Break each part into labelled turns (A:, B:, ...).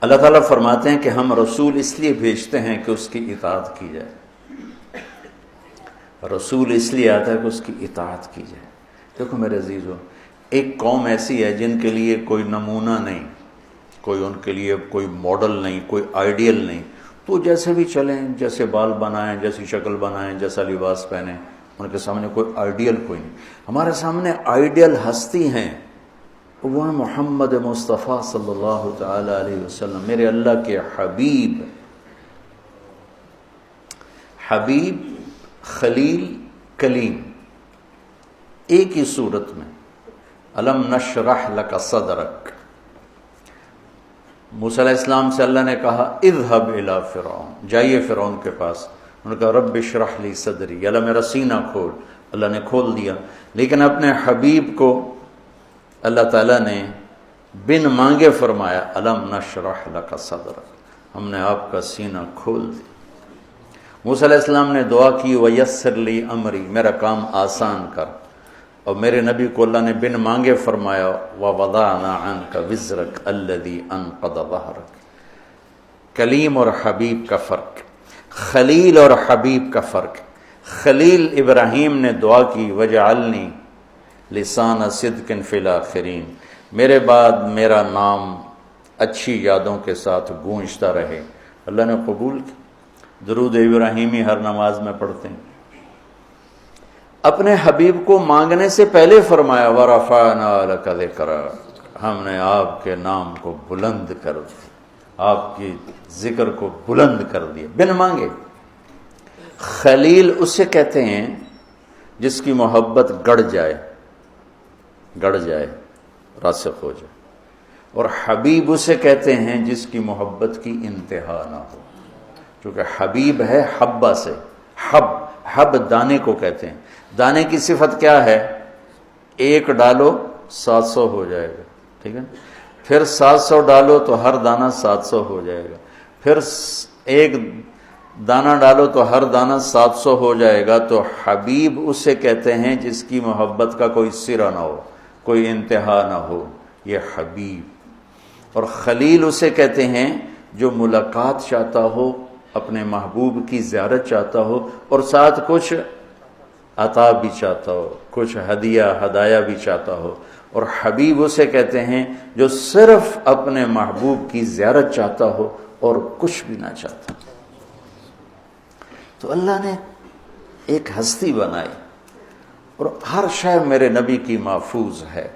A: اللہ تعالیٰ فرماتے ہیں کہ ہم رسول اس لیے بھیجتے ہیں کہ اس کی اطاعت کی جائے. رسول اس لیے آتا ہے کہ اس کی اطاعت کی جائے. دیکھو میرے عزیزو، ایک قوم ایسی ہے جن کے لیے کوئی نمونہ نہیں، کوئی ان کے لیے کوئی ماڈل نہیں، کوئی آئیڈیل نہیں. تو جیسے بھی چلیں، جیسے بال بنائیں، جیسی شکل بنائیں، جیسا لباس پہنیں، ان کے سامنے کوئی آئیڈیل کوئی نہیں. ہمارے سامنے آئیڈیل ہستی ہیں، وہ محمد مصطفیٰ صلی اللہ تعالی علیہ وسلم، میرے اللہ کے حبیب. حبیب، خلیل، کلیم، ایک ہی صورت میں. الم نشرح لک صدرک. موسیٰ علیہ السلام سے اللہ نے کہا اذهب الی فرعون، جائیے فرعون کے پاس. انہوں نے کہا رب اشرح لی صدری، اللہ میرا سینہ کھول. اللہ نے کھول دیا. لیکن اپنے حبیب کو اللہ تعالیٰ نے بن مانگے فرمایا الم نشرح لک صدرک، ہم نے آپ کا سینہ کھول دیا. موسیٰ علیہ السلام نے دعا کی ویسر لی امری، میرا کام آسان کر. اور میرے نبی کو اللہ نے بن مانگے فرمایا ووضعنا عنک وزرک الذی انقض ظہرک. کلیم اور حبیب کا فرق، خلیل اور حبیب کا فرق. خلیل ابراہیم نے دعا کی وجعلنی لسان صدق فی الاخرین، میرے بعد میرا نام اچھی یادوں کے ساتھ گونجتا رہے. اللہ نے قبول کی. درود ابراہیمی ہر نماز میں پڑھتے ہیں. اپنے حبیب کو مانگنے سے پہلے فرمایا وَرَفَعْنَا لَكَ ذِكْرَكَ، ہم نے آپ کے نام کو بلند کر دیا، آپ کی ذکر کو بلند کر دیا بن مانگے. خلیل اسے کہتے ہیں جس کی محبت گڑ جائے، راسخ ہو جائے. اور حبیب اسے کہتے ہیں جس کی محبت کی انتہا نہ ہو. چونکہ حبیب ہے حبہ سے، حب دانے کو کہتے ہیں. دانے کی صفت کیا ہے؟ ایک ڈالو 700 ہو جائے گا، ٹھیک ہے. پھر 700 ڈالو تو ہر دانہ 700 ہو جائے گا. پھر ایک دانہ ڈالو تو ہر دانہ 700 ہو جائے گا. تو حبیب اسے کہتے ہیں جس کی محبت کا کوئی سرا نہ ہو، کوئی انتہا نہ ہو، یہ حبیب. اور خلیل اسے کہتے ہیں جو ملاقات چاہتا ہو، اپنے محبوب کی زیارت چاہتا ہو، اور ساتھ کچھ عطا بھی چاہتا ہو، کچھ ہدایہ بھی چاہتا ہو. اور حبیب اسے کہتے ہیں جو صرف اپنے محبوب کی زیارت چاہتا ہو اور کچھ بھی نہ چاہتا. تو اللہ نے ایک ہستی بنائی اور ہر شے میرے نبی کی محفوظ ہے.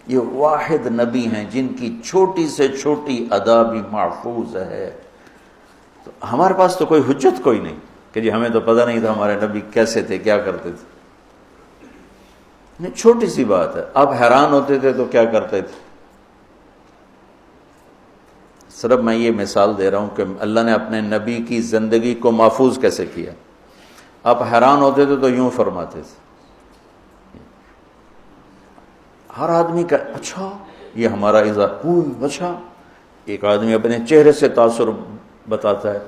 A: یہ واحد نبی ہیں جن کی چھوٹی سے چھوٹی ادا بھی محفوظ ہے. تو ہمارے پاس تو کوئی حجت کوئی نہیں کہ جی ہمیں تو پتہ نہیں تھا ہمارے نبی کیسے تھے، کیا کرتے تھے. نہیں، چھوٹی سی بات ہے. آپ حیران ہوتے تھے تو کیا کرتے تھے. صرف میں یہ مثال دے رہا ہوں کہ اللہ نے اپنے نبی کی زندگی کو محفوظ کیسے کیا. آپ حیران ہوتے تھے تو یوں فرماتے تھے. ہر آدمی کا اچھا یہ ہمارا اظہار، اچھا. ایک آدمی اپنے چہرے سے تاثر بتاتا ہے،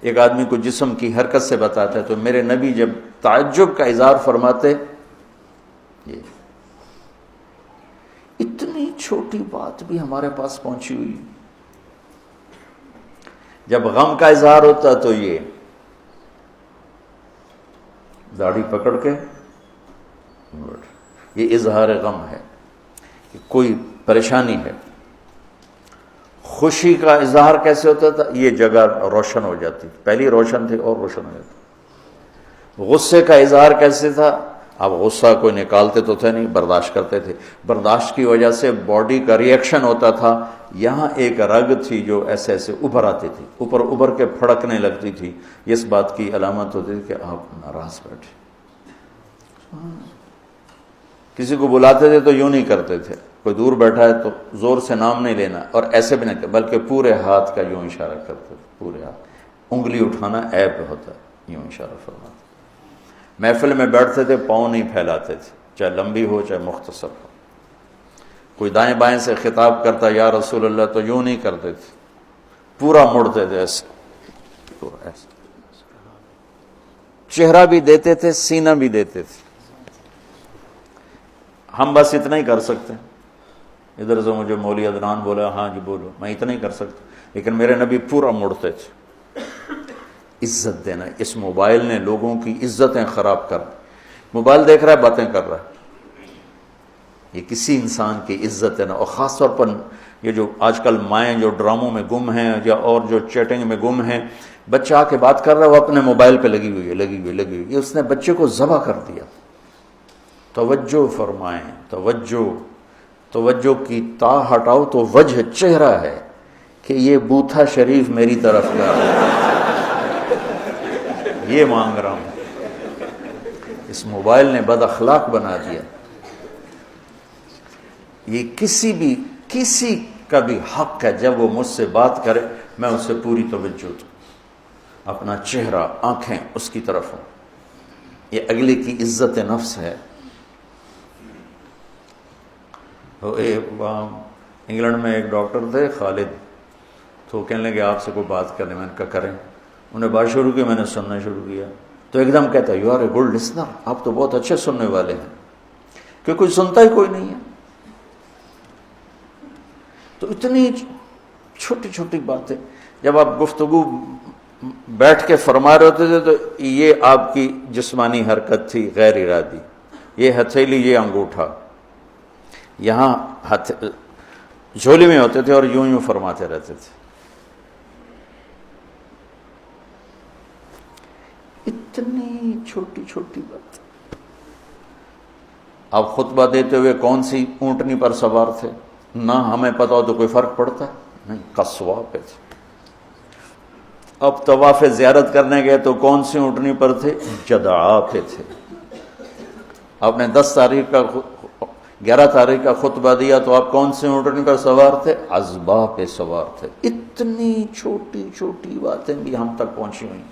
A: ایک آدمی کو جسم کی حرکت سے بتاتا ہے. تو میرے نبی جب تعجب کا اظہار فرماتے، یہ اتنی چھوٹی بات بھی ہمارے پاس پہنچی ہوئی. جب غم کا اظہار ہوتا تو یہ داڑھی پکڑ کے، یہ اظہار غم ہے کہ کوئی پریشانی ہے. خوشی کا اظہار کیسے ہوتا تھا؟ یہ جگہ روشن ہو جاتی، پہلی روشن تھی اور روشن ہو جاتی. غصے کا اظہار کیسے تھا؟ اب غصہ کوئی نکالتے تو تھے نہیں، برداشت کرتے تھے. برداشت کی وجہ سے باڈی کا ری ایکشن ہوتا تھا. یہاں ایک رگ تھی جو ایسے ایسے ابھر آتی تھی، اوپر ابھر کے پھڑکنے لگتی تھی. اس بات کی علامت ہوتی تھی کہ آپ ناراض بیٹھے. کسی کو بلاتے تھے تو یوں نہیں کرتے تھے، کوئی دور بیٹھا ہے تو زور سے نام نہیں لینا اور ایسے بھی نہیں، بلکہ پورے ہاتھ کا یوں اشارہ کرتے تھے. پورے ہاتھ، انگلی اٹھانا عیب ہوتا ہے، یوں اشارہ فرماتے. محفل میں بیٹھتے تھے پاؤں نہیں پھیلاتے تھے، چاہے لمبی ہو چاہے مختصر ہو. کوئی دائیں بائیں سے خطاب کرتا یا رسول اللہ تو یوں نہیں کرتے تھے، پورا مڑتے تھے ایسے، پورا ایسے. چہرہ بھی دیتے تھے، سینہ بھی دیتے تھے. ہم بس اتنا ہی کر سکتے ہیں. ادھر سے مجھے مولوی عدنان بولا ہاں جی بولو، میں اتنا ہی کر سکتا، لیکن میرے نبی پورا مڑتے تھے۔ عزت دینا، اس موبائل نے لوگوں کی عزتیں خراب کر، موبائل دیکھ رہا ہے باتیں کر رہا ہے، یہ کسی انسان کی عزت ہے نا۔ اور خاص طور پر یہ جو آج کل مائیں جو ڈراموں میں گم ہیں یا اور جو چیٹنگ میں گم ہیں، بچہ آ کے بات کر رہا ہے وہ اپنے موبائل پہ لگی ہوئی ہے، یہ اس نے بچے کو ذبح کر دیا۔ توجہ فرمائیں، توجہ کی تا ہٹاؤ تو وجہ چہرہ ہے کہ یہ بوتھا شریف میری طرف کا یہ مانگ رہا ہوں۔ اس موبائل نے بد اخلاق بنا دیا۔ یہ کسی کا بھی حق ہے جب وہ مجھ سے بات کرے میں اس سے پوری توجہ دوں، اپنا چہرہ آنکھیں اس کی طرف ہوں، یہ اگلے کی عزت نفس ہے۔ انگلینڈ میں ایک ڈاکٹر تھے خالد، تو کہنے لگے آپ سے کوئی بات کرنے، میں نے کہا کریں۔ انہیں بات شروع کی، میں نے سننا شروع کیا، تو ایک دم کہتا you are a good listener, آپ تو بہت اچھے سننے والے ہیں، کہ کوئی سنتا ہی کوئی نہیں ہے۔ تو اتنی چھوٹی چھوٹی باتیں جب آپ گفتگو بیٹھ کے فرما رہے ہوتے تھے تو یہ آپ کی جسمانی حرکت تھی غیر ارادی، یہ ہتھیلی، یہ انگوٹھا یہاں جھولی میں ہوتے تھے اور یوں فرماتے رہتے تھے۔ اتنی چھوٹی چھوٹی بات۔ آپ خطبہ دیتے ہوئے کون سی اونٹنی پر سوار تھے؟ نہ ہمیں پتا ہو تو کوئی فرق پڑتا ہے؟ نہیں، قصوا پہ تھے۔ اب طواف زیارت کرنے گئے تو کون سی اونٹنی پر تھے؟ جدعا پہ تھے۔ آپ نے 11 تاریخ کا خطبہ دیا تو آپ کون سی اونٹنی پر سوار تھے؟ عزبہ پہ سوار تھے۔ اتنی چھوٹی چھوٹی باتیں بھی ہم تک پہنچی ہوئی۔